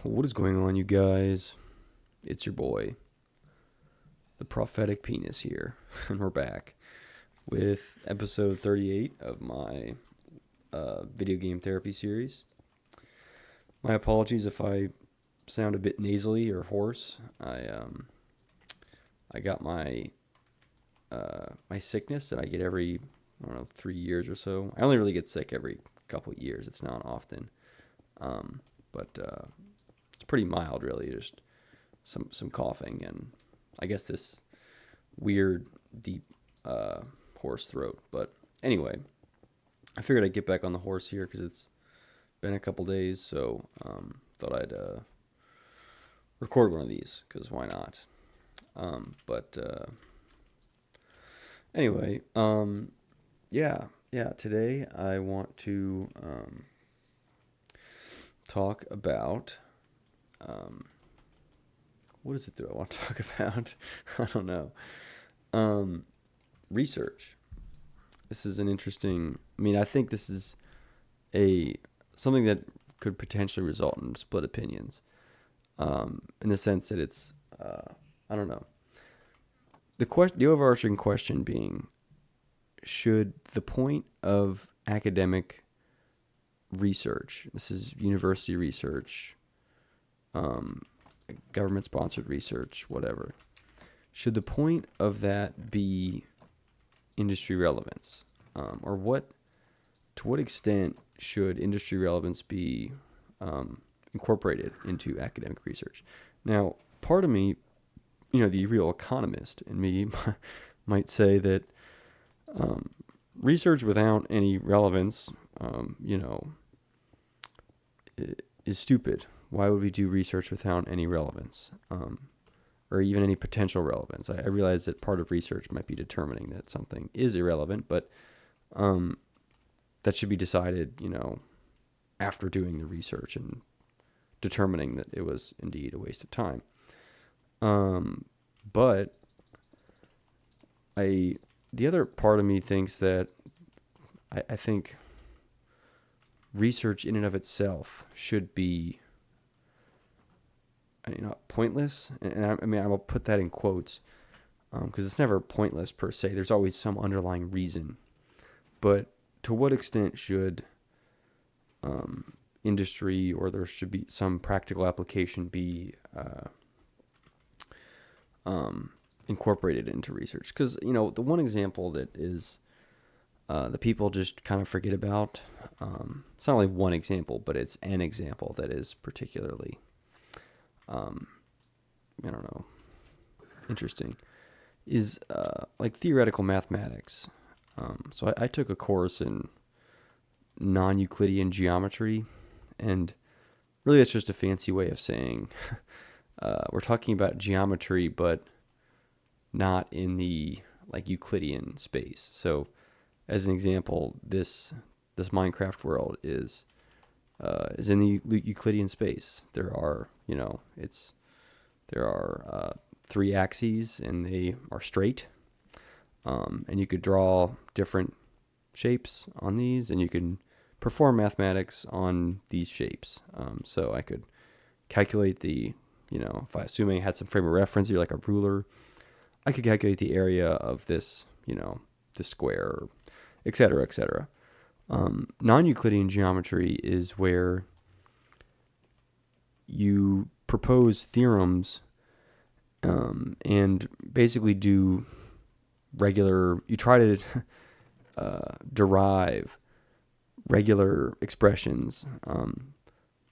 What is going on, you guys? It's your boy, the prophetic penis here, and we're back with episode 38 of my video game therapy series. My apologies if I sound a bit nasally or hoarse. I got my sickness that I get every, I don't know, 3 years or so. I only really get sick every couple of years. It's not often, but it's pretty mild, really. Just some coughing and I guess this weird deep hoarse throat. But anyway, I figured I'd get back on the horse here because it's been a couple days, so thought I'd record one of these because why not? But anyway, yeah. Today I want to talk about what is it that I want to talk about? I don't know. Research. This is an interesting. I mean, I think this is a something that could potentially result in split opinions. In the sense that it's, I don't know. The overarching question being, should the point of academic research, this is university research, government-sponsored research, whatever, should the point of that be industry relevance? To what extent should industry relevance be incorporated into academic research? Now, part of me, the real economist in me might say that research without any relevance, is stupid. Why would we do research without any relevance, or even any potential relevance? I realize that part of research might be determining that something is irrelevant, but that should be decided, after doing the research and determining that it was indeed a waste of time. But the other part of me thinks that I think research in and of itself should be, pointless. And I will put that in quotes because it's never pointless per se. There's always some underlying reason. But to what extent should industry, or there should be some practical application, be incorporated into research? Because the one example that is the people just kind of forget about, it's not only one example, but it's an example that is particularly interesting, is like theoretical mathematics. So I took a course in non-Euclidean geometry, and really it's just a fancy way of saying we're talking about geometry, but not in the Euclidean space. So, as an example, this Minecraft world is in the Euclidean space. There are three axes, and they are straight. And you could draw different shapes on these, and you can perform mathematics on these shapes. So I could calculate if I assuming I had some frame of reference here, like a ruler, I could calculate the area of this, this square, et cetera, et cetera. Non-Euclidean geometry is where you propose theorems and basically you try to derive regular expressions,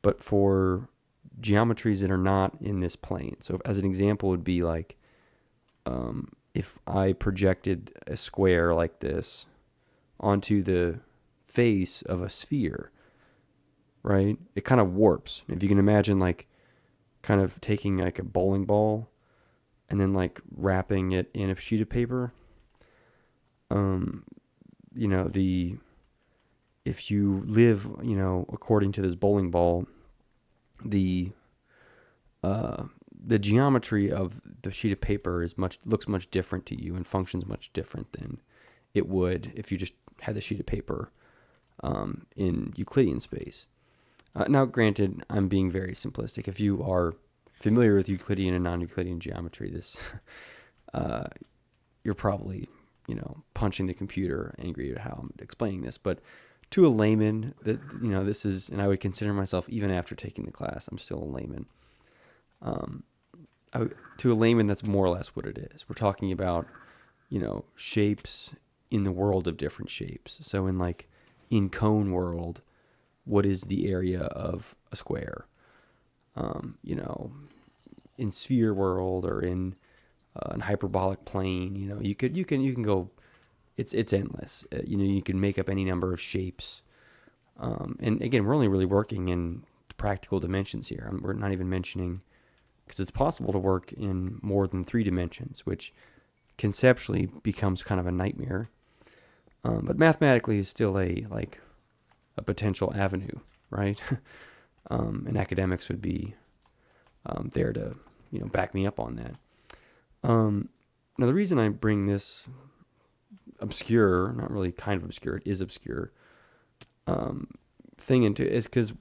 but for geometries that are not in this plane. So as an example would be like, if I projected a square like this onto the face of a sphere, right? It kind of warps. If you can imagine kind of taking a bowling ball and then wrapping it in a sheet of paper, if you live, according to this bowling ball, the geometry of the sheet of paper looks much different to you and functions much different than it would if you just had the sheet of paper in Euclidean space. Now, granted, I'm being very simplistic. If you are familiar with Euclidean and non-Euclidean geometry, this uh, you're probably punching the computer, angry at how I'm explaining this. But to a layman, that this is, and I would consider myself, even after taking the class, I'm still a layman. Um, to a layman, that's more or less what it is. We're talking about shapes in the world of different shapes. So in cone world, what is the area of a square? In sphere world or in an hyperbolic plane, you can go. It's endless. You can make up any number of shapes. And again, we're only really working in practical dimensions here. We're not even mentioning, because it's possible to work in more than 3 dimensions, which conceptually becomes kind of a nightmare. But mathematically is still a potential avenue, right? And academics would be there to back me up on that. Now the reason I bring this obscure, not really kind of obscure, it is obscure, thing into is because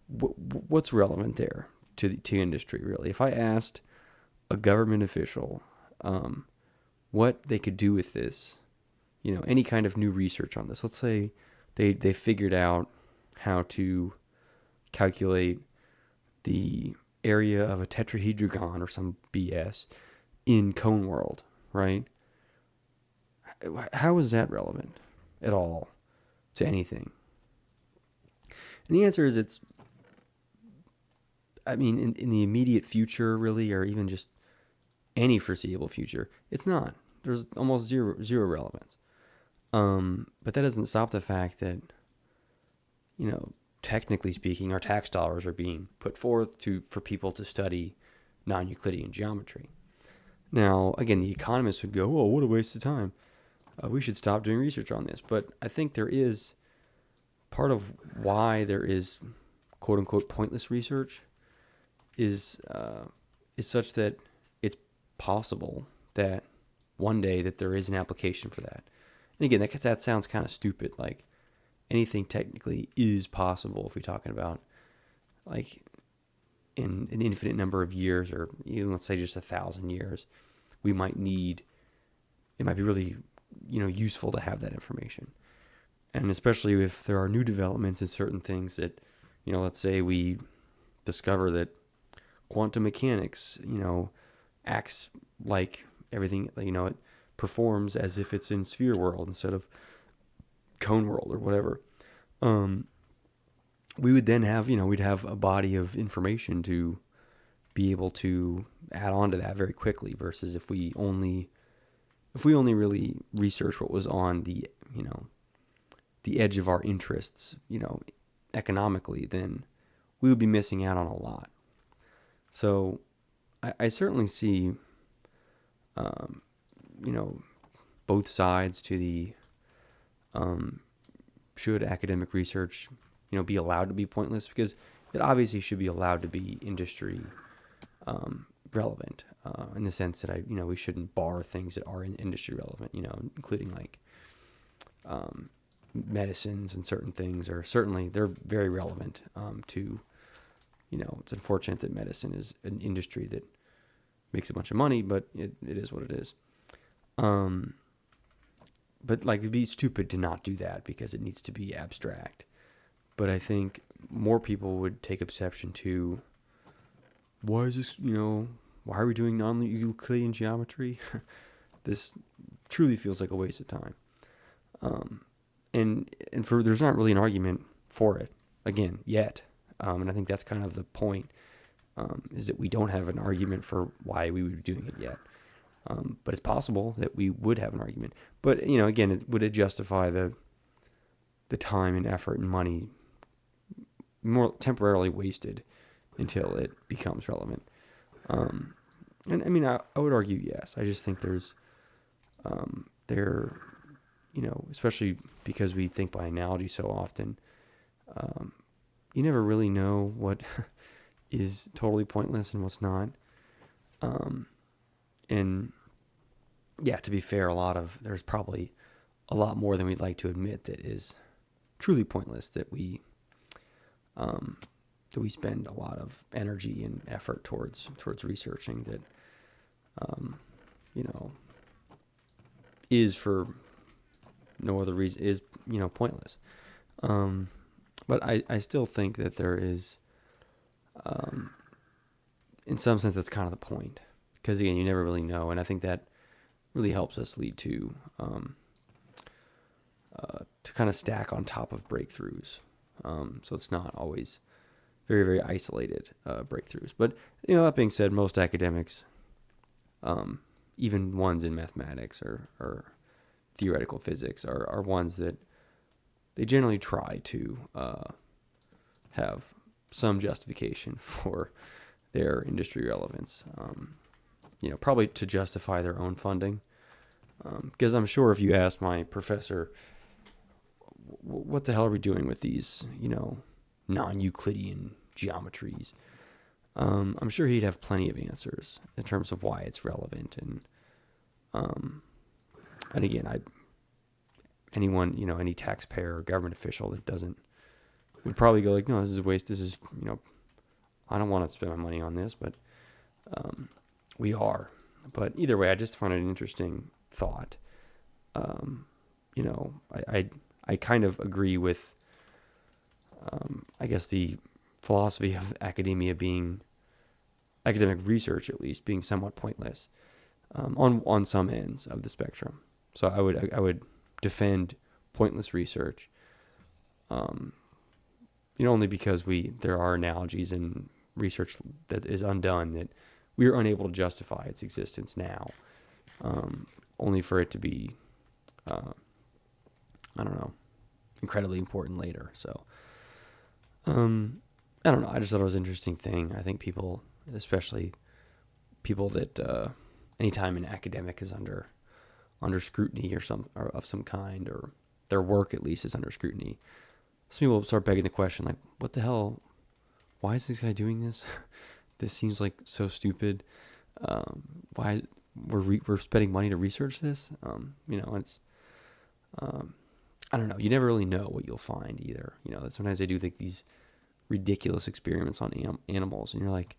what's relevant there to industry, really? If I asked a government official what they could do with this, any kind of new research on this, let's say they figured out how to calculate the area of a tetrahedron or some BS in cone world, right? How is that relevant at all to anything? And the answer is in the immediate future, really, or even just any foreseeable future, it's not. There's almost zero relevance. But that doesn't stop the fact that, technically speaking, our tax dollars are being put forth for people to study non-Euclidean geometry. Now, again, the economists would go, "Oh, what a waste of time. We should stop doing research on this." But I think there is part of why there is "quote unquote" pointless research is such that it's possible that one day that there is an application for that. And again, that sounds kind of stupid. Like, anything technically is possible if we're talking about like in an infinite number of years, or even let's say just 1,000 years, it might be really useful to have that information. And especially if there are new developments in certain things that, let's say we discover that quantum mechanics, acts like everything, it performs as if it's in sphere world instead of cone world or whatever. We would then have, we'd have a body of information to be able to add on to that very quickly, versus if we only really research what was on the edge of our interests, economically, then we would be missing out on a lot. So I certainly see, both sides to the, should academic research, be allowed to be pointless, because it obviously should be allowed to be industry relevant, in the sense that we shouldn't bar things that are in industry relevant, including like medicines and certain things, or certainly they're very relevant to, it's unfortunate that medicine is an industry that makes a bunch of money, but it is what it is. But it'd be stupid to not do that because it needs to be abstract. But I think more people would take exception to, why is this, why are we doing non-Euclidean geometry? This truly feels like a waste of time. And there's not really an argument for it, again, yet. And I think that's kind of the point, is that we don't have an argument for why we would be doing it yet. But it's possible that we would have an argument. But, again, would it justify the time and effort and money more temporarily wasted until it becomes relevant? And I would argue yes. I just think there's, especially because we think by analogy so often, you never really know what is totally pointless and what's not. And yeah, to be fair, there's probably a lot more than we'd like to admit that is truly pointless, that we that we spend a lot of energy and effort towards researching that, you know, is for no other reason, is, you know, pointless. But I still think that there is, in some sense, that's kind of the point, because again, you never really know, and I think that really helps us lead to kind of stack on top of breakthroughs. So it's not always very, very isolated breakthroughs. But, you know, that being said, most academics, even ones in mathematics or theoretical physics, are ones that they generally try to have some justification for their industry relevance. You know, probably to justify their own funding. Because I'm sure if you asked my professor, what the hell are we doing with these, you know, non-Euclidean geometries? I'm sure he'd have plenty of answers in terms of why it's relevant. And again, anyone, you know, any taxpayer or government official that would probably go like, no, this is a waste. This is, you know, I don't want to spend my money on this, but we are. But either way, I just find it an interesting thought. You know, I kind of agree with, I guess, the philosophy of academic research at least, being somewhat pointless on some ends of the spectrum. So I would defend pointless research, you know, only because there are analogies in research that is undone that we are unable to justify its existence now, only for it to be, I don't know, incredibly important later. So, I don't know. I just thought it was an interesting thing. I think people, especially people that any time an academic is under scrutiny or of some kind, or their work at least is under scrutiny, some people start begging the question, like, what the hell? Why is this guy doing this? This seems like so stupid. Why we're spending money to research this? You know, it's I don't know. You never really know what you'll find either. You know, sometimes they do like these ridiculous experiments on animals, and you're like,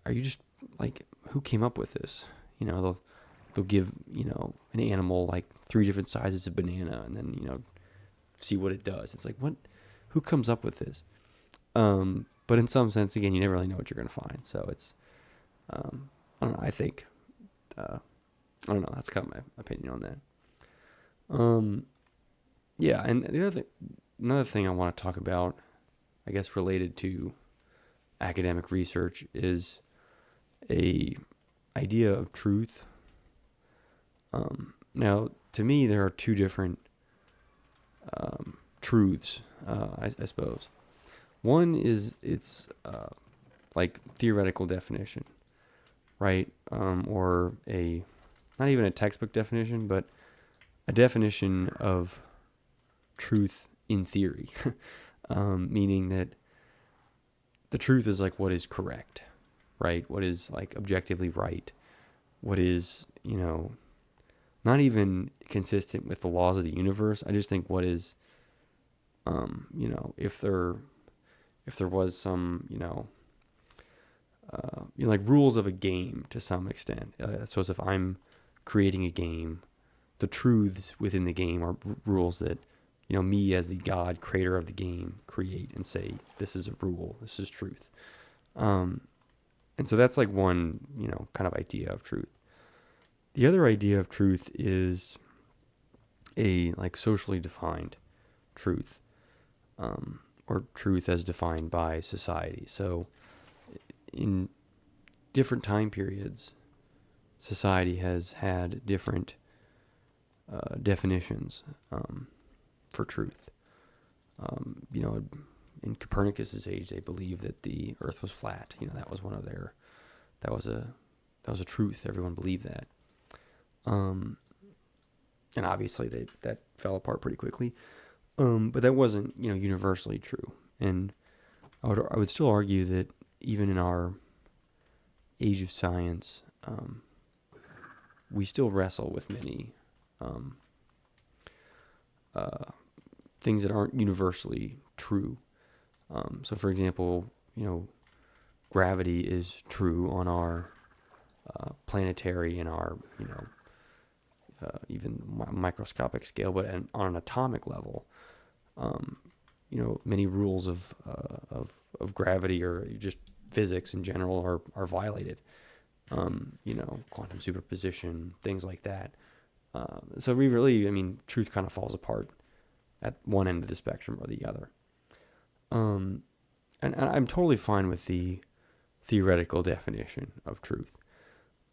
are you just like, who came up with this? You know, they'll give, you know, an animal like 3 different sizes of banana, and then, you know, see what it does. It's like, what? Who comes up with this? But in some sense, again, you never really know what you're going to find. So it's, I don't know. I think, I don't know. That's kind of my opinion on that. Yeah, and another thing I want to talk about, I guess, related to academic research is a idea of truth. Now, to me, there are 2 different truths, I suppose. One is it's like theoretical definition, right? Or not even a textbook definition, but a definition of truth in theory, meaning that the truth is like what is correct, right? What is like objectively right? What is, you know, not even consistent with the laws of the universe. I just think what is, you know, if there was some, you know, like rules of a game to some extent. I suppose if I'm creating a game, the truths within the game are rules that, you know, me as the God creator of the game create and say, this is a rule, this is truth. And so that's like one, you know, kind of idea of truth. The other idea of truth is a like socially defined truth, or truth as defined by society. So in different time periods, society has had different definitions for truth. You know, in Copernicus's age, they believed that the Earth was flat. You know, that was one of their, that was a truth. Everyone believed that. And obviously that fell apart pretty quickly. But that wasn't, you know, universally true. And I would still argue that even in our age of science, we still wrestle with many things that aren't universally true. So, for example, gravity is true on our planetary and our, even microscopic scale, but on an atomic level, um, many rules of gravity or just physics in general are violated. Quantum superposition, things like that. So we really, truth kind of falls apart at one end of the spectrum or the other. And I'm totally fine with the theoretical definition of truth.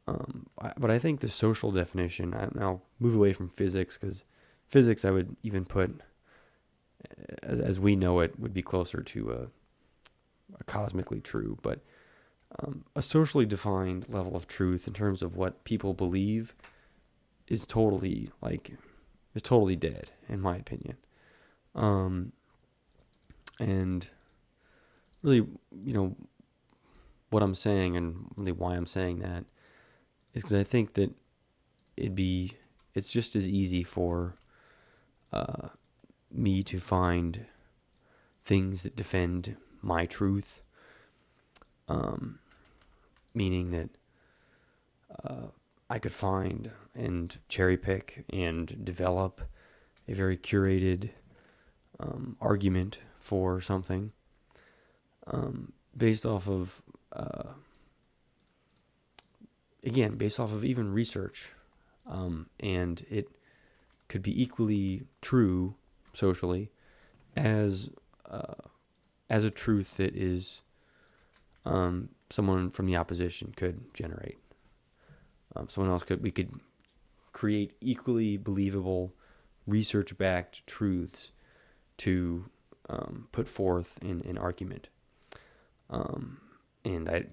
But I think the social definition, and I'll move away from physics, because physics I would even put, as we know it, would be closer to a cosmically true, but a socially defined level of truth in terms of what people believe is totally dead, in my opinion. And really, what I'm saying and really why I'm saying that is because I think that it's just as easy for me to find things that defend my truth, meaning that I could find and cherry pick and develop a very curated argument for something based off of even research, and it could be equally true socially as a truth that is someone from the opposition could generate. We could create equally believable, research-backed truths to put forth in an argument. And I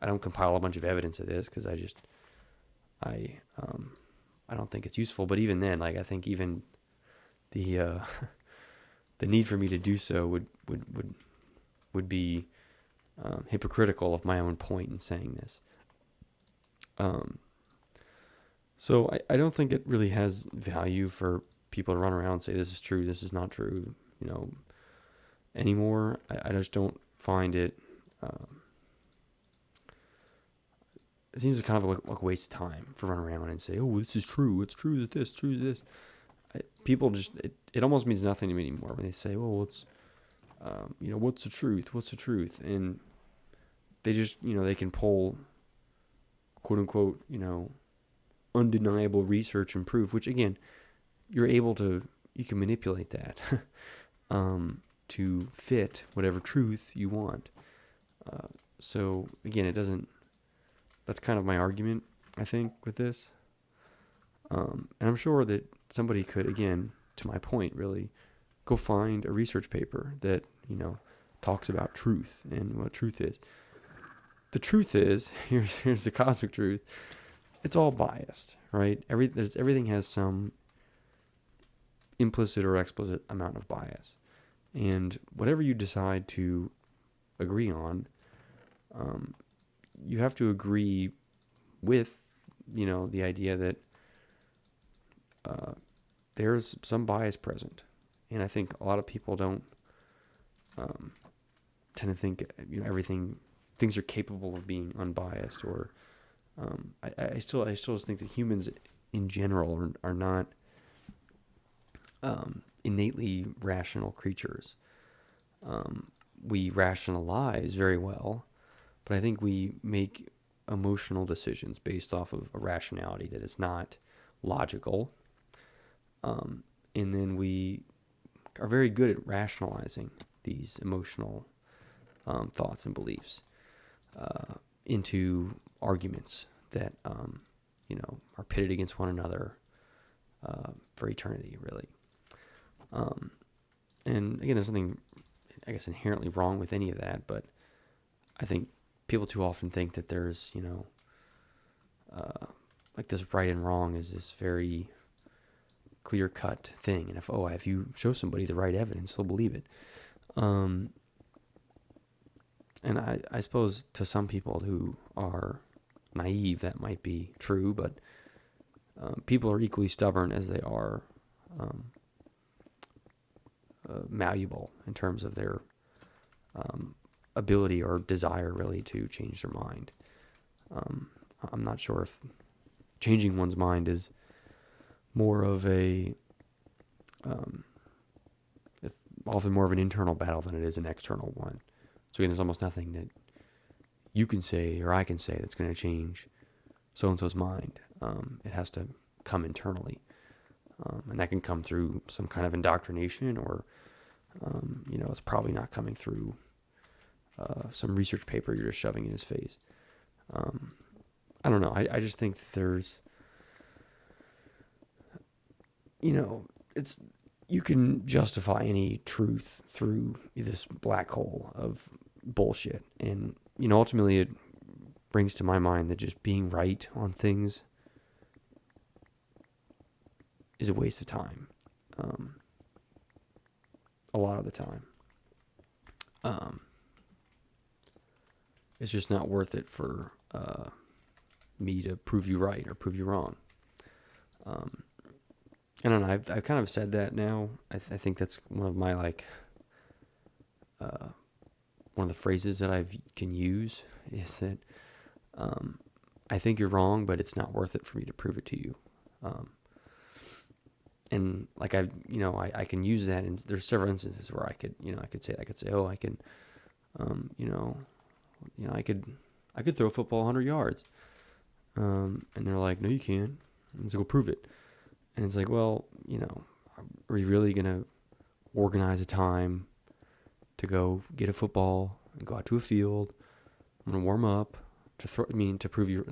don't compile a bunch of evidence of this because I don't think it's useful. But even then, I think even the the need for me to do so would be hypocritical of my own point in saying this. So I don't think it really has value for people to run around and say this is true, this is not true, anymore. I just don't find it. It seems kind of like a waste of time for running around and say, "Oh, this is true. It's true that this, true that this." People just it almost means nothing to me anymore when they say, "Well, it's what's the truth? What's the truth?" And they just they can pull quote unquote undeniable research and proof, which again you can manipulate that to fit whatever truth you want. So again, that's kind of my argument, I think, with this. And I'm sure that somebody could, again, to my point, really go find a research paper that, talks about truth and what truth is. The truth is, here's the cosmic truth. It's all biased, right? Everything has some implicit or explicit amount of bias. And whatever you decide to agree on, you have to agree with, the idea that there's some bias present. And I think a lot of people don't tend to think, things are capable of being unbiased, or I still think that humans in general are not innately rational creatures. We rationalize very well, but I think we make emotional decisions based off of a rationality that is not logical. And then we are very good at rationalizing these emotional thoughts and beliefs into arguments that are pitted against one another for eternity, really. And again, there's nothing, I guess, inherently wrong with any of that, but I think people too often think that there's, this right and wrong is this very clear-cut thing, and if you show somebody the right evidence, they'll believe it. And I suppose to some people who are naive, that might be true, but people are equally stubborn as they are malleable in terms of their ability or desire really to change their mind. I'm not sure if changing one's mind is more of it's often more of an internal battle than it is an external one. So again, there's almost nothing that you can say or I can say that's going to change so-and-so's mind. It has to come internally. And that can come through some kind of indoctrination or, it's probably not coming through some research paper you're just shoving in his face. I don't know. I just think there's, you can justify any truth through this black hole of bullshit. And, ultimately it brings to my mind that just being right on things is a waste of time. A lot of the time. It's just not worth it for me to prove you right or prove you wrong. I don't know. I've kind of said that now. I think that's one of my one of the phrases that I can use is that I think you're wrong, but it's not worth it for me to prove it to you. And I can use that, and there's several instances where I could say, oh, I can, I could throw a football 100 yards. And they're like, no, you can't. And so go prove it. And it's like, well, are you really going to organize a time to go get a football and go out to a field? I'm going to warm up to prove you,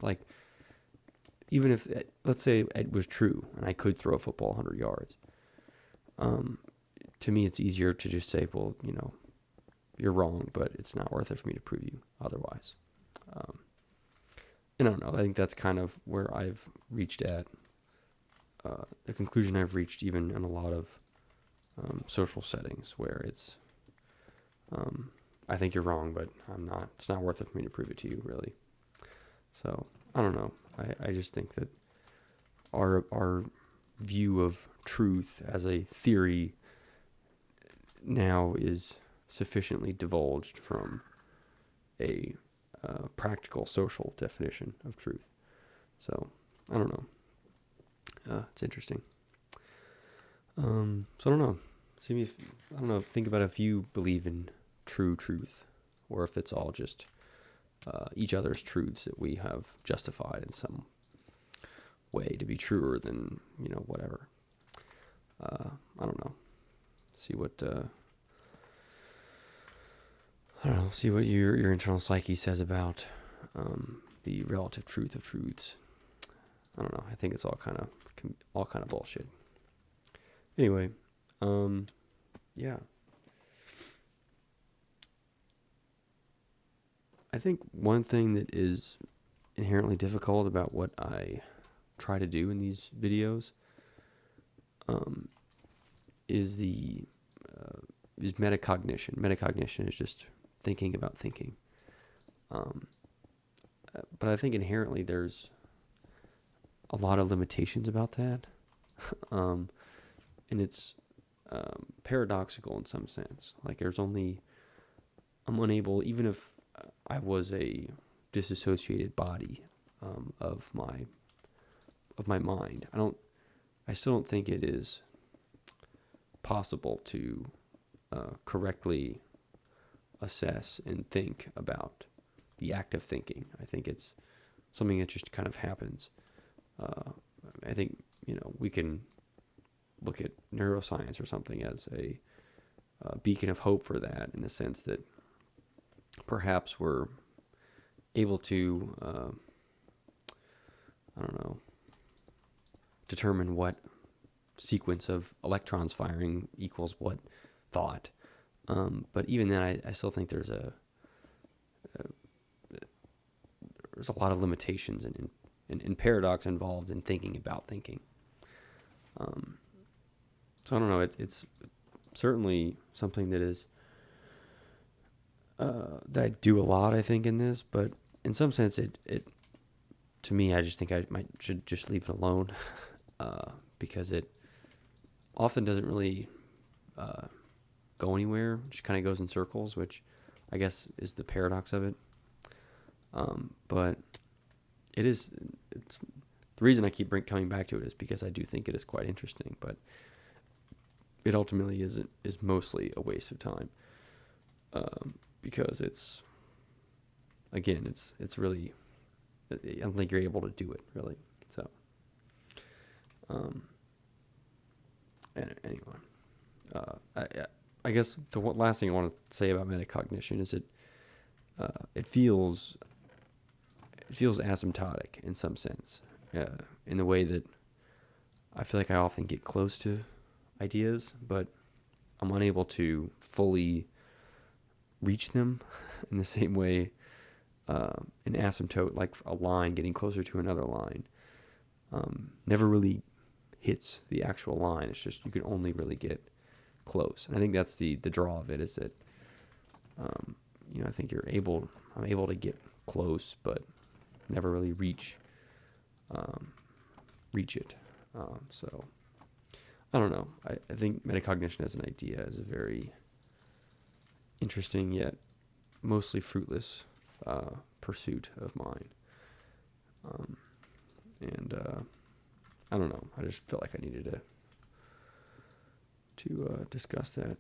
even if, let's say it was true and I could throw a football 100 yards. To me, it's easier to just say, well, you're wrong, but it's not worth it for me to prove you otherwise. And I don't know. I think that's kind of where I've reached at, the conclusion I've reached even in a lot of social settings where it's, I think you're wrong, but I'm not. It's not worth it for me to prove it to you, really. So I don't know. I just think that our view of truth as a theory now is sufficiently divulged from a practical social definition of truth. So I don't know. It's interesting. So I don't know. Think about if you believe in true truth, or if it's all just each other's truths that we have justified in some way to be truer than whatever. I don't know. See what See what your internal psyche says about the relative truth of truths. I don't know. I think it's all kind of bullshit. Anyway, yeah. I think one thing that is inherently difficult about what I try to do in these videos is metacognition. Metacognition is just thinking about thinking. But I think inherently there's a lot of limitations about that. And it's paradoxical in some sense. I'm unable, even if I was a disassociated body of my mind, I still don't think it is possible to correctly assess and think about the act of thinking. I think it's something that just kind of happens. I think, we can look at neuroscience or something as a beacon of hope for that, in the sense that perhaps we're able to, determine what sequence of electrons firing equals what thought. But even then, I still think there's a lot of limitations and paradox involved in thinking about thinking. So I don't know. It's certainly something that is that I do a lot, I think, in this. But in some sense, it to me, I just think I should just leave it alone, because it often doesn't really go anywhere. It just kind of goes in circles, which I guess, is the paradox of it. But it is. It's the reason I keep coming back to it is because I do think it is quite interesting. But it ultimately is mostly a waste of time. Because it's again, it's really. I don't think you're able to do it really. So. Anyway, I guess the last thing I want to say about metacognition is it feels asymptotic in some sense, in the way that I feel like I often get close to ideas, but I'm unable to fully reach them in the same way an asymptote, like a line getting closer to another line, never really hits the actual line. It's just you can only really get close, and I think that's the draw of it is that I think I'm able to get close, but never really reach it. So I don't know. I think metacognition as an idea is a very interesting yet mostly fruitless pursuit of mine. And I don't know. I just felt like I needed to discuss that.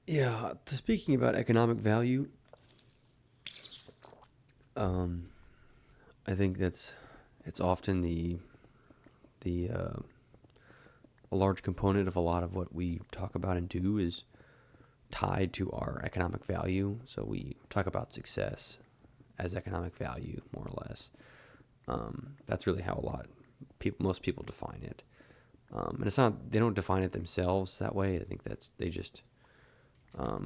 Yeah. Speaking about economic value, I think it's often a large component of a lot of what we talk about and do is tied to our economic value. So we talk about success as economic value, more or less. That's really how most people define it. And it's not, they don't define it themselves that way. I think they just are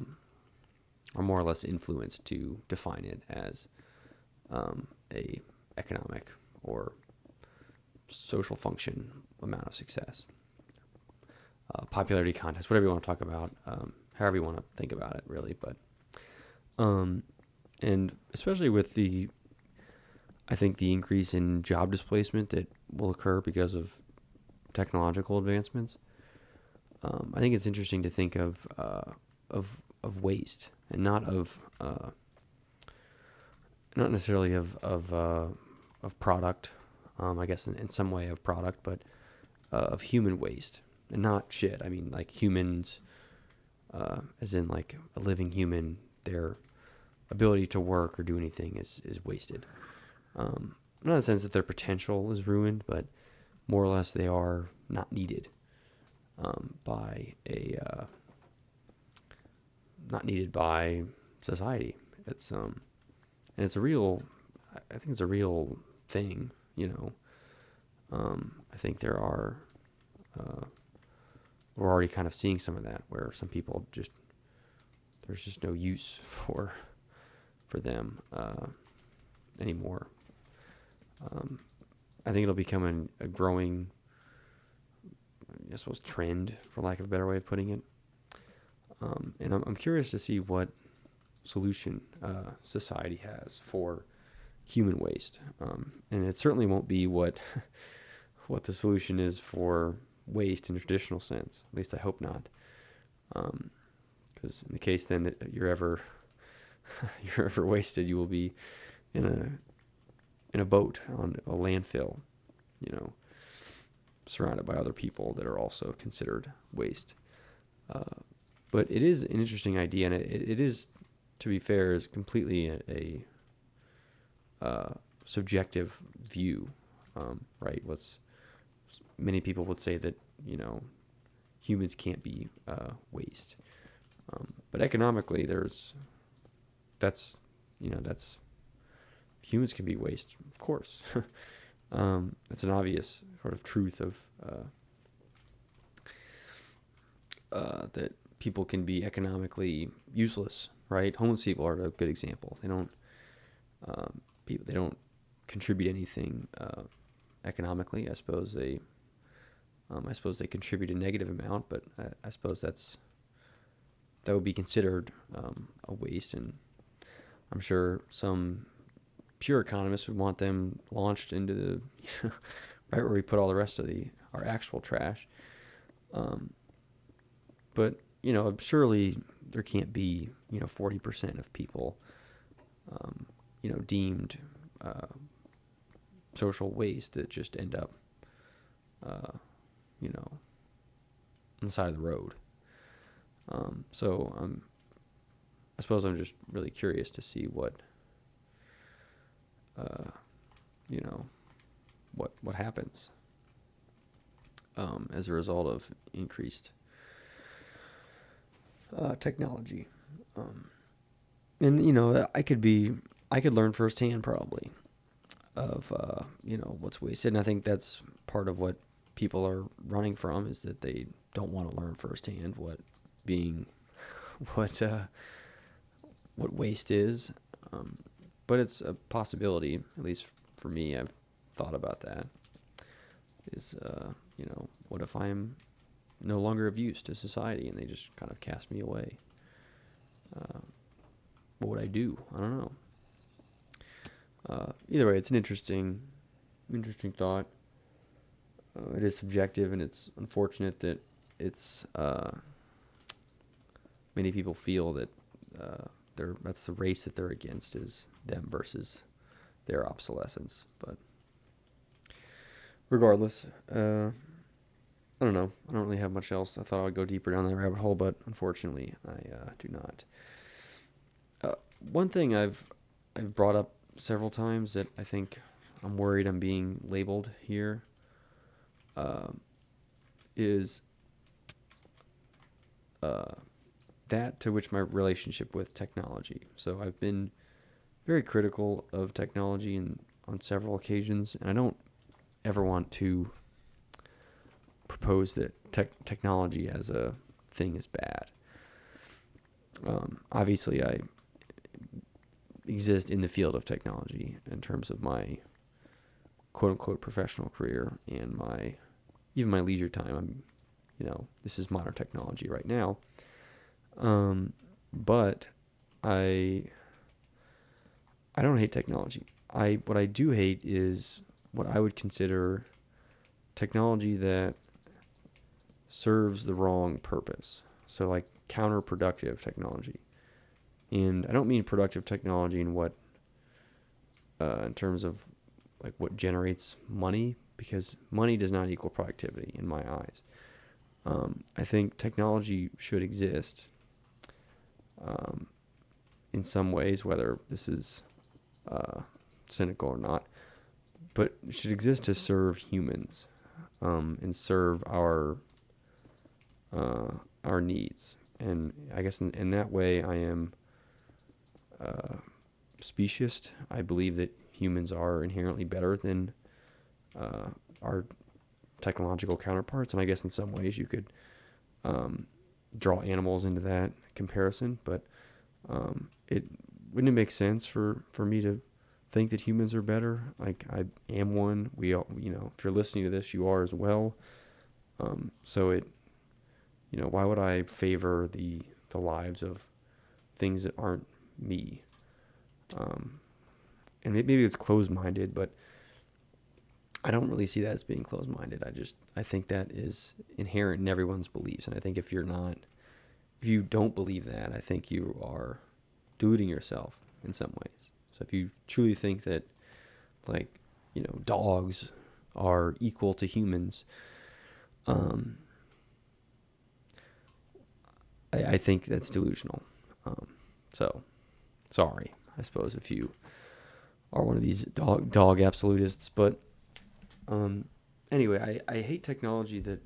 more or less influenced to define it as a economic or social function amount of success. Popularity contest, whatever you want to talk about, however you want to think about it, really. But, and especially with I think the increase in job displacement that will occur because of technological advancements, I think it's interesting to think of waste and not necessarily of product. I guess in some way of product, but of human waste. And not shit. I mean, like humans, as in like a living human, their ability to work or do anything is wasted. Not in the sense that their potential is ruined, but more or less they are not needed not needed by society. It's and it's a real. I think it's a real thing. I think there are. We're already kind of seeing some of that, where some people there's just no use for them anymore. I think it'll become a growing, I suppose, trend, for lack of a better way of putting it. And I'm curious to see what solution society has for human waste. And it certainly won't be what the solution is for waste in the traditional sense. At least I hope not. Because in the case then that you're ever wasted, you will be in a boat on a landfill, surrounded by other people that are also considered waste. But it is an interesting idea, and it is, to be fair, is completely a subjective view, right? Many people would say that humans can't be waste, but economically, that's humans can be waste, of course. That's an obvious sort of truth of that people can be economically useless, right? Homeless people are a good example. They don't contribute anything economically. I suppose they contribute a negative amount, but I suppose that would be considered a waste, and I'm sure some pure economists would want them launched into the right where we put all the rest of our actual trash. Um, but surely there can't be 40% of people deemed uh, social waste that just end up uh, you know on the side of the road. So I suppose I'm just really curious to see what uh, you know what happens as a result of increased technology. Um, and I could learn firsthand probably of what's wasted, and I think that's part of what people are running from, is that they don't want to learn firsthand being what what waste is. Um, but it's a possibility, at least for me. I've thought about that. Is what if I'm no longer of use to society and they just kind of cast me away? Uh, what would I do? I don't know. Either way, it's an interesting thought. It is subjective, and it's unfortunate that it's many people feel that that's the race that they're against, is them versus their obsolescence. But regardless, I don't know. I don't really have much else. I thought I would go deeper down that rabbit hole, but unfortunately, I do not. One thing I've brought up several times that I think I'm worried I'm being labeled here is that to which my relationship with technology. So I've been very critical of technology on several occasions, and I don't ever want to propose that technology as a thing is bad. Obviously, I exist in the field of technology in terms of my quote-unquote professional career and even my leisure time. This is modern technology right now. But I don't hate technology. What I do hate is what I would consider technology that serves the wrong purpose. So like counterproductive technology. And I don't mean productive technology in terms of like what generates money, because money does not equal productivity in my eyes. I think technology should exist in some ways, whether this is cynical or not, but it should exist to serve humans and serve our needs. And I guess in that way, I am speciesist. I believe that humans are inherently better than our technological counterparts, and I guess in some ways you could draw animals into that comparison. But it wouldn't it make sense for me to think that humans are better? Like, I am one. We all, if you're listening to this, you are as well. So why would I favor the lives of things that aren't me? And maybe it's closed-minded, but I don't really see that as being closed-minded. I think that is inherent in everyone's beliefs. And I think if you don't believe that, I think you are deluding yourself in some ways. So if you truly think that, like, dogs are equal to humans, I think that's delusional. So sorry, I suppose, if you are one of these dog absolutists, but anyway, I hate technology that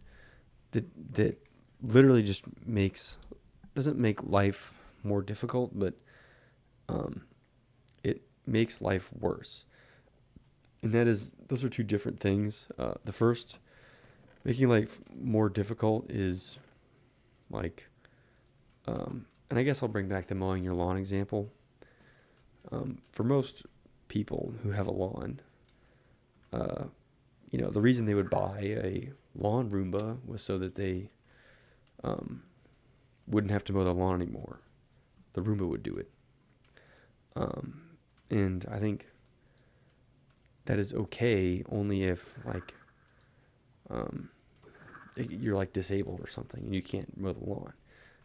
literally just doesn't make life more difficult, but it makes life worse. And those are two different things. The first, making life more difficult, is like, and I guess I'll bring back the mowing your lawn example. For most people who have a lawn, the reason they would buy a lawn Roomba was so that they wouldn't have to mow the lawn anymore. The Roomba would do it. And I think that is okay only if, like, you're like disabled or something and you can't mow the lawn.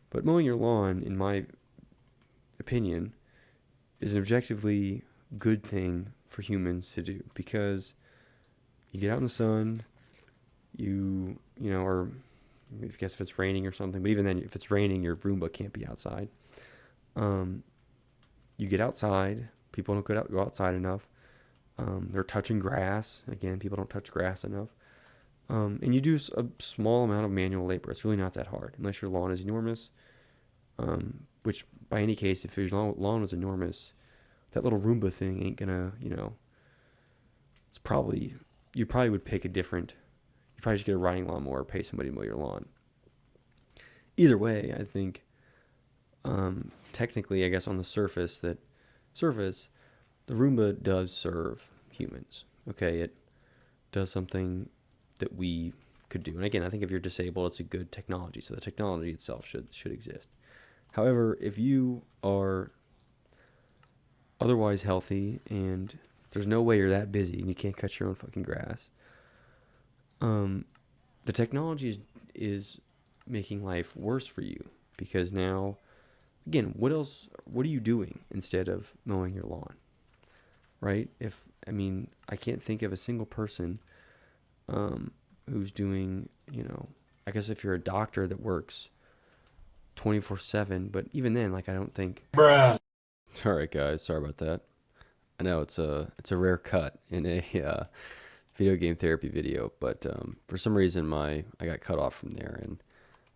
But mowing your lawn, in my opinion, is an objectively good thing for humans to do because you get out in the sun, or I guess if it's raining or something, but even then, if it's raining, your Roomba can't be outside. Um, you get outside. People don't go outside enough. They're touching grass. Again, people don't touch grass enough. And you do a small amount of manual labor. It's really not that hard, unless your lawn is enormous. Which, by any case, if your lawn was enormous, that little Roomba thing ain't gonna, it's probably, you probably would pick a different, you probably just get a riding lawnmower or pay somebody to mow your lawn. Either way, I think, technically, I guess on the surface, the Roomba does serve humans. Okay, it does something that we could do. And again, I think if you're disabled, it's a good technology. So the technology itself should exist. However, if you are otherwise healthy and there's no way you're that busy and you can't cut your own fucking grass, the technology is making life worse for you because now, again, what are you doing instead of mowing your lawn? Right? I can't think of a single person who's doing, I guess if you're a doctor that works 24/7, but even then, like, I don't think. Bruh. All right, guys, sorry about that. I know it's a rare cut in a video game therapy video, but for some reason I got cut off from there, and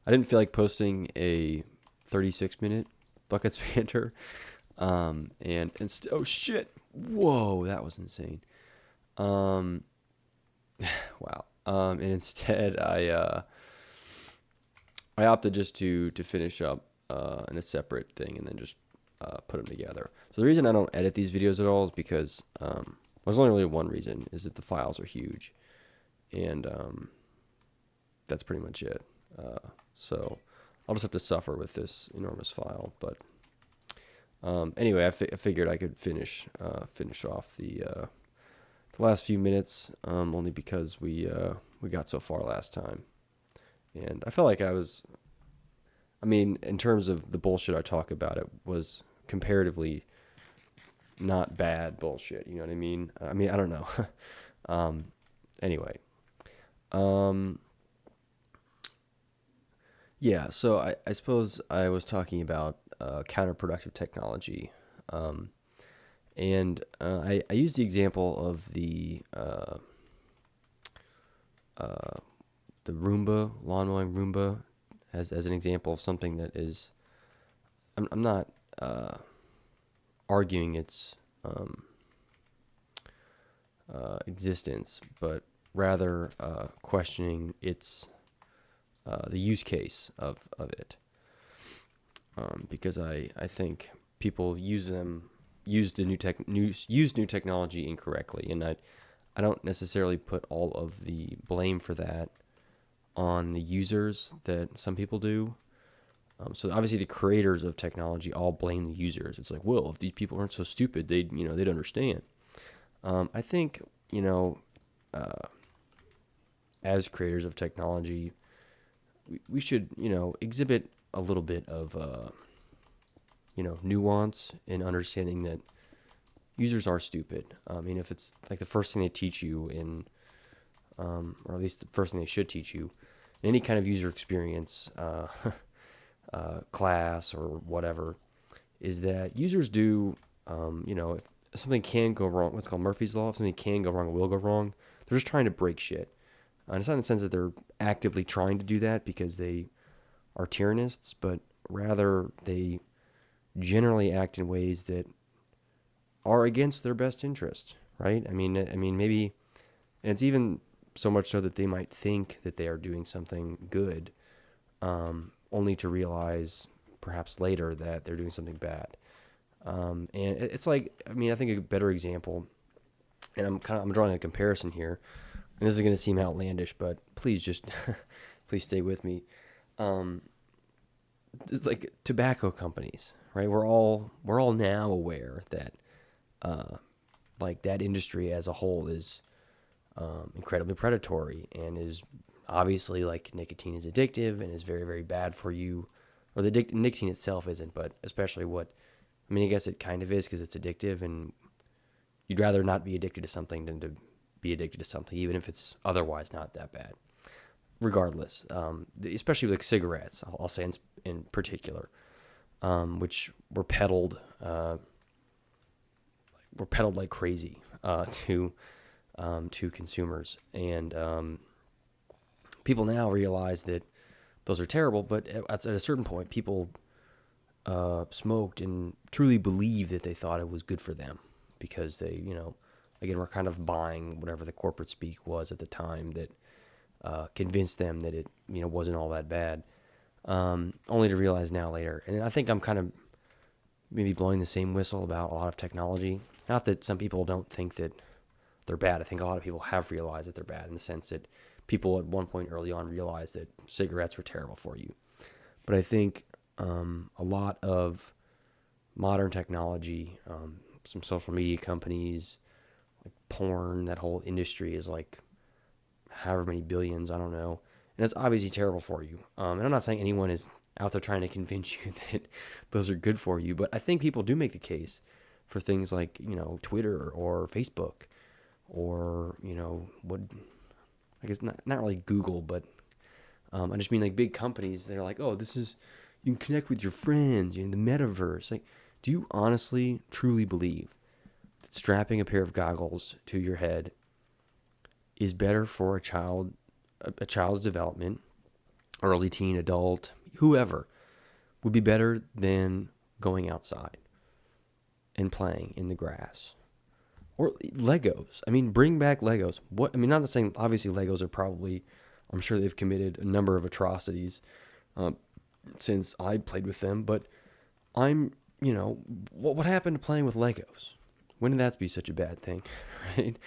I didn't feel like posting a 36-minute Buckets Banter. Oh shit! Whoa, that was insane. Wow. And instead I opted just to finish up in a separate thing and then just put them together. So the reason I don't edit these videos at all is because there's only really one reason, is that the files are huge, and that's pretty much it. So I'll just have to suffer with this enormous file. But anyway, I figured I could finish off the last few minutes, only because we got so far last time. And I felt like in terms of the bullshit I talk about, it was comparatively not bad bullshit. You know what I mean? I don't know. Anyway. Yeah, so I suppose I was talking about counterproductive technology. And I used the example of the Roomba, lawn mowing Roomba, as an example of something that is, I'm not arguing its existence, but rather questioning its the use case of it, because I think people use new technology incorrectly, and I don't necessarily put all of the blame for that on the users that some people do. So obviously the creators of technology all blame the users. It's like, well, if these people aren't so stupid, they'd understand. I think, as creators of technology, we should, exhibit a little bit of, nuance in understanding that users are stupid. If it's like the first thing they teach you or at least the first thing they should teach you in any kind of user experience class or whatever, is that users do, if something can go wrong, what's called Murphy's Law, if something can go wrong, will go wrong, they're just trying to break shit. And it's not in the sense that they're actively trying to do that because they are tyrannists, but rather they generally act in ways that are against their best interest, right? Maybe, and it's even so much so that they might think that they are doing something good, only to realize perhaps later that they're doing something bad. And it's like, I think a better example, and I'm drawing a comparison here, and this is going to seem outlandish, but please just, please stay with me. It's like tobacco companies, right? We're all now aware that, like, that industry as a whole is incredibly predatory and is obviously, like, nicotine is addictive and is very, very bad for you. Or the nicotine itself isn't, but especially I mean, I guess it kind of is because it's addictive, and you'd rather not be addicted to something than to be addicted to something, even if it's otherwise not that bad. Regardless, especially with like cigarettes, I'll say in particular, which were peddled like crazy to consumers, and people now realize that those are terrible. But at a certain point, people smoked and truly believed that they thought it was good for them because they, again, were kind of buying whatever the corporate speak was at the time that convinced them that it, wasn't all that bad. Only to realize now later, and I think I'm kind of maybe blowing the same whistle about a lot of technology. Not that some people don't think that they're bad. I think a lot of people have realized that they're bad in the sense that people at one point early on realized that cigarettes were terrible for you. But I think a lot of modern technology, some social media companies, like porn, that whole industry is like however many billions, I don't know. And it's obviously terrible for you. And I'm not saying anyone is out there trying to convince you that those are good for you, but I think people do make the case for things like, Twitter or Facebook or, what, I guess not really Google, but I just mean like big companies. They're like, oh, you can connect with your friends, the metaverse. Like, do you honestly, truly believe that strapping a pair of goggles to your head is better for a child's development, early teen, adult, whoever, would be better than going outside and playing in the grass? Or Legos. I mean, bring back Legos. What I mean, not saying obviously Legos are probably, I'm sure they've committed a number of atrocities um, since I played with them, but I'm, what happened to playing with Legos? When did that be such a bad thing, right?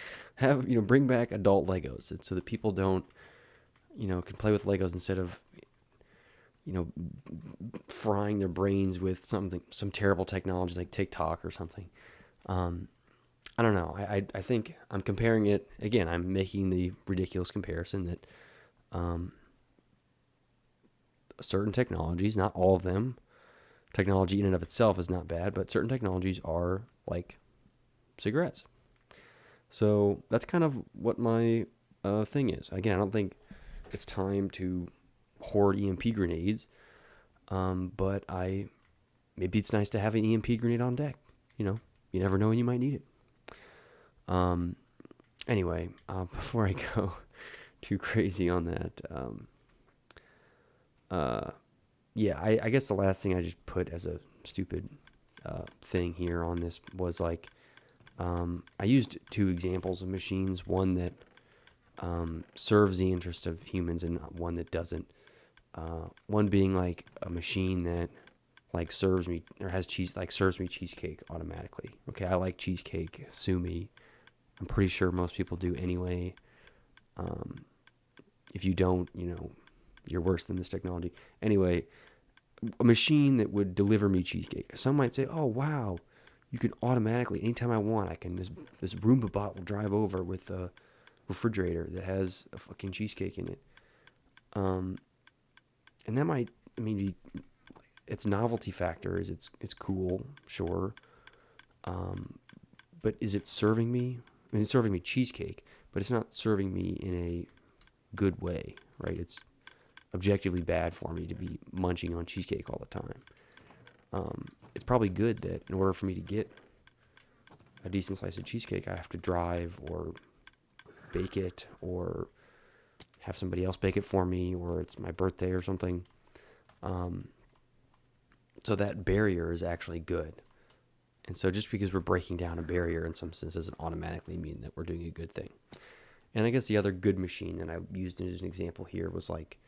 Bring back adult Legos so that people don't, can play with Legos instead of, you know, frying their brains with some terrible technology like TikTok or something. Um, I don't know. I think I'm comparing it again. I'm making the ridiculous comparison that um, certain technologies, not all of them, technology in and of itself is not bad, but certain technologies are like cigarettes. So that's kind of what my thing is. Again, I don't think it's time to hoard EMP grenades, but maybe it's nice to have an EMP grenade on deck. You never know when you might need it. Um, anyway, before I go too crazy on that, uh, yeah, I guess the last thing I just put as a stupid thing here on this was like, I used two examples of machines, one that serves the interest of humans and one that doesn't. One being like a machine that like serves me or has cheese, like serves me cheesecake automatically. Okay, I like cheesecake, sue me. I'm pretty sure most people do anyway. Um, if you don't, you're worse than this technology. Anyway, a machine that would deliver me cheesecake. Some might say, "Oh wow, you can automatically anytime I want. I can this Roomba bot will drive over with a refrigerator that has a fucking cheesecake in it." Um, and that might, I mean, its novelty factor is it's cool, sure. Um, but is it serving me? I mean, it's serving me cheesecake, but it's not serving me in a good way, right? It's objectively bad for me to be munching on cheesecake all the time. It's probably good that in order for me to get a decent slice of cheesecake, I have to drive or bake it or have somebody else bake it for me, or it's my birthday or something. Um, so that barrier is actually good. And so just because we're breaking down a barrier in some sense doesn't automatically mean that we're doing a good thing. And I guess the other good machine that I used as an example here was like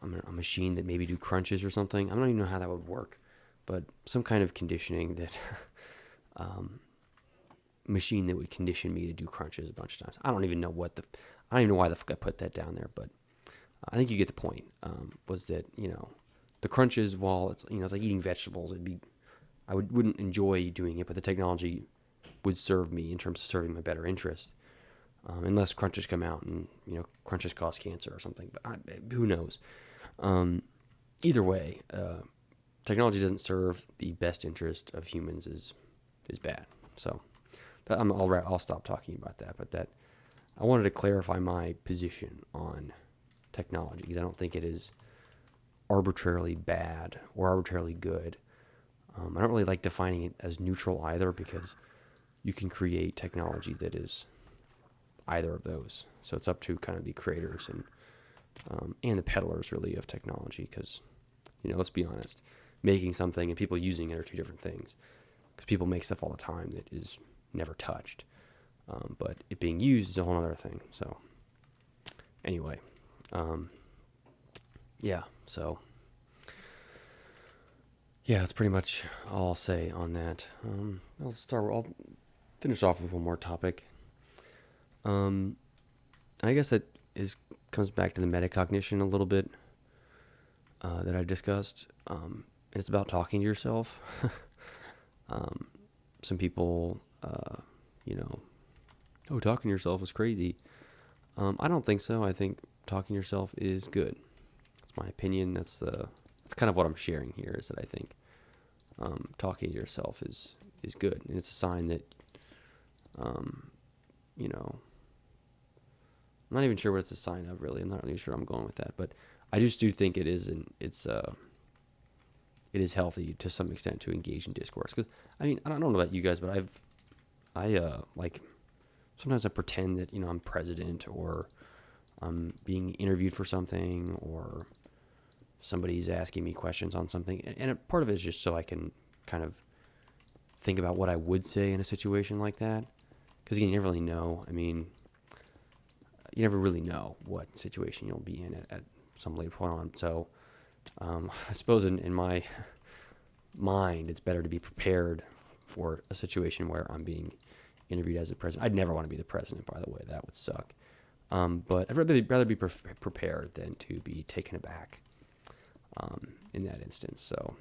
a machine that maybe do crunches or something. I don't even know how that would work, but some kind of conditioning that um, machine that would condition me to do crunches a bunch of times. I don't even know I don't even know why the fuck I put that down there, but I think you get the point. Was that the crunches, while it's like eating vegetables, I wouldn't enjoy doing it, but the technology would serve me in terms of serving my better interest. unless crunches come out and crunches cause cancer or something. But who knows? Either way, technology doesn't serve the best interest of humans is bad. So I'll stop talking about that. But that I wanted to clarify my position on technology because I don't think it is arbitrarily bad or arbitrarily good. I don't really like defining it as neutral either because you can create technology that is either of those. So it's up to kind of the creators and the peddlers really of technology because, let's be honest, making something and people using it are two different things because people make stuff all the time that is never touched. But it being used is a whole other thing. So anyway, yeah, so yeah, that's pretty much all I'll say on that. I'll finish off with one more topic. I guess that comes back to the metacognition a little bit that I discussed. It's about talking to yourself. Some people, talking to yourself is crazy. I don't think so. I think talking to yourself is good. That's my opinion. That's kind of what I'm sharing here. Is that I think talking to yourself is good, and it's a sign that I'm not even sure what it's a sign of, really. I'm not really sure I'm going with that, but I just do think it is, and it is healthy to some extent to engage in discourse. Because I don't know about you guys, but like sometimes I pretend that I'm president or I'm being interviewed for something or somebody's asking me questions on something, and part of it is just so I can kind of think about what I would say in a situation like that. Because you never really know. You never really know what situation you'll be in at some later point on. So I suppose in my mind, it's better to be prepared for a situation where I'm being interviewed as the president. I'd never want to be the president, by the way. That would suck. But I'd rather be prepared than to be taken aback in that instance. So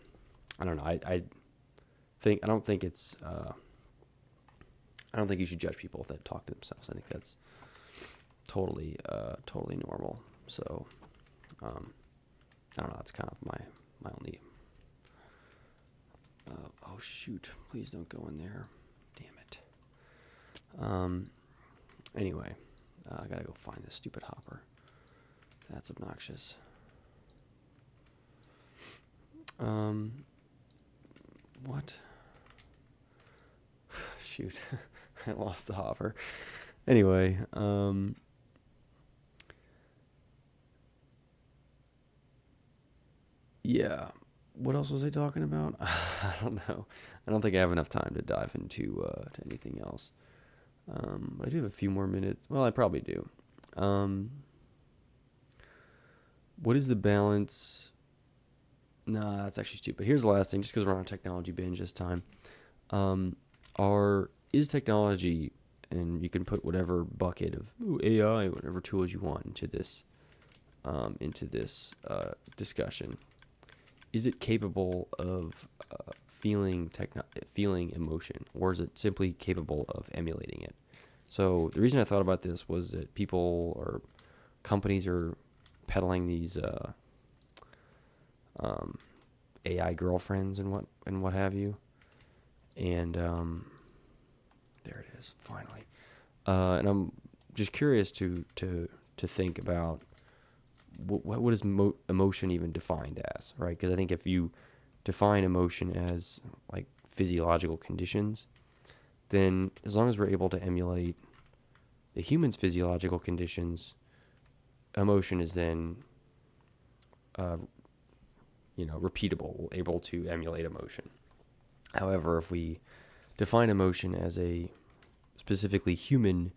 I don't know. I don't think you should judge people that talk to themselves. I think that's totally normal. So I don't know. That's kind of my only. Oh shoot! Please don't go in there. Damn it. Anyway, I gotta go find this stupid hopper. That's obnoxious. What? Shoot, I lost the hopper. Anyway, yeah. What else was I talking about? I don't know. I don't think I have enough time to dive into to anything else. But I do have a few more minutes. Well, I probably do. What is the balance? Nah, that's actually stupid. Here's the last thing, just because we're on a technology binge this time. Is technology, and you can put whatever bucket of AI, whatever tools you want into this discussion. Is it capable of feeling emotion, or is it simply capable of emulating it? So the reason I thought about this was that people or companies are peddling these AI girlfriends and what have you, and there it is finally. And I'm just curious to think about what is emotion even defined as, right? Because I think if you define emotion as like physiological conditions, then as long as we're able to emulate the human's physiological conditions, emotion is then repeatable, able to emulate emotion. However, if we define emotion as a specifically human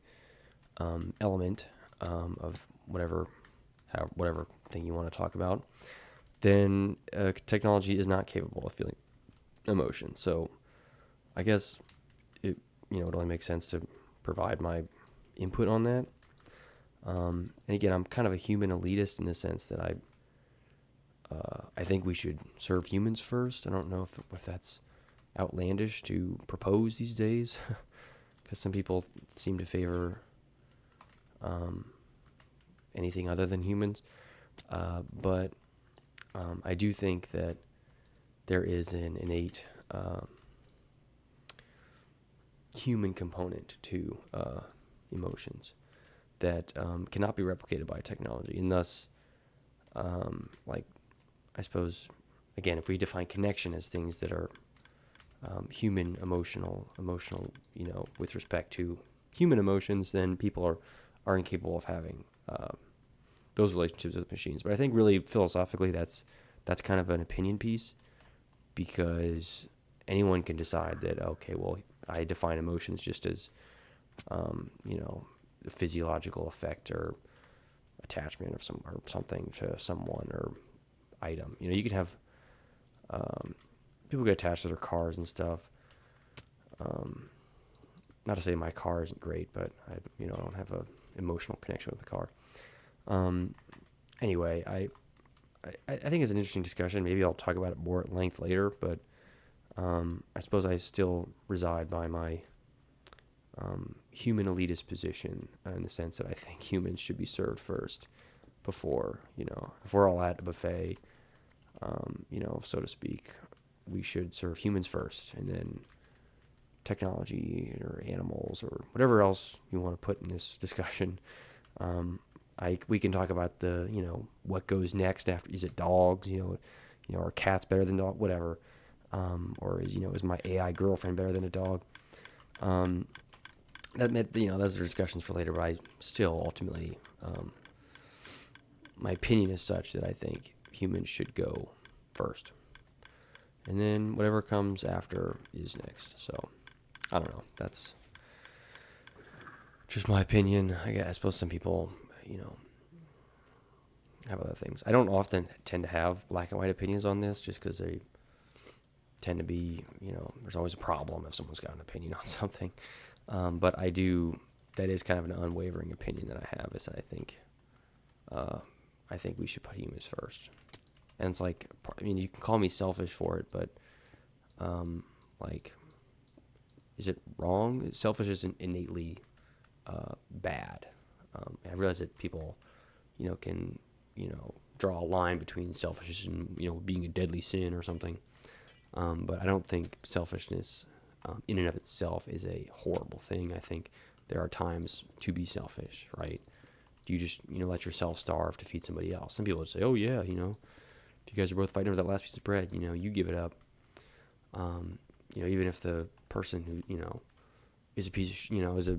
element of whatever thing you want to talk about, then technology is not capable of feeling emotion. So I guess it only makes sense to provide my input on that. And again, I'm kind of a human elitist in the sense that I think we should serve humans first. I don't know if that's outlandish to propose these days, because some people seem to favor anything other than humans. But I do think that there is an innate human component to emotions that cannot be replicated by technology, and thus, like, I suppose, again, if we define connection as things that are human, emotional, with respect to human emotions, then people are incapable of having those relationships with machines. But I think really philosophically, that's kind of an opinion piece, because anyone can decide that, okay, well, I define emotions just as the physiological effect or attachment of something to someone or item. You can have people get attached to their cars and stuff. Not to say my car isn't great, but I don't have a emotional connection with the car. Anyway, I think it's an interesting discussion. Maybe I'll talk about it more at length later, but I suppose I still reside by my human elitist position, in the sense that I think humans should be served first before, if we're all at a buffet, so to speak, we should serve humans first, and then technology or animals or whatever else you want to put in this discussion. We can talk about the what goes next after. Is it dogs? Are cats better than dog? Whatever. Or is my AI girlfriend better than a dog? Those are discussions for later. But I still ultimately, my opinion is such that I think humans should go first, and then whatever comes after is next. So I don't know. That's just my opinion. I suppose some people, have other things. I don't often tend to have black and white opinions on this, just because they tend to be, there's always a problem if someone's got an opinion on something. But I do. That is kind of an unwavering opinion that I have. Is I think we should put humans first. And it's like, you can call me selfish for it, but is it wrong? Selfish isn't innately bad. I realize that people, can, draw a line between selfishness and, being a deadly sin or something. But I don't think selfishness in and of itself is a horrible thing. I think there are times to be selfish, right? Do you just, let yourself starve to feed somebody else? Some people would say, oh, yeah, if you guys are both fighting over that last piece of bread, you give it up. Even if the person who, is a piece of, is a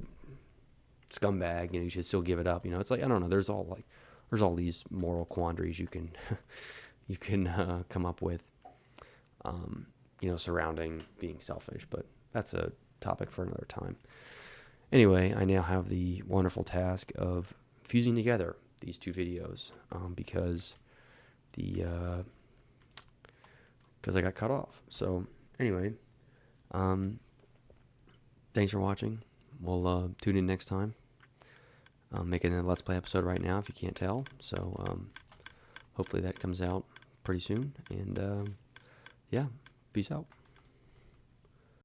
scumbag, you should still give it up. It's like, I don't know, there's all these moral quandaries you can come up with, surrounding being selfish, but that's a topic for another time. Anyway, I now have the wonderful task of fusing together these two videos, because I got cut off. So anyway, thanks for watching. We'll tune in next time. I'm making a Let's Play episode right now, if you can't tell. So hopefully that comes out pretty soon. And yeah, peace out.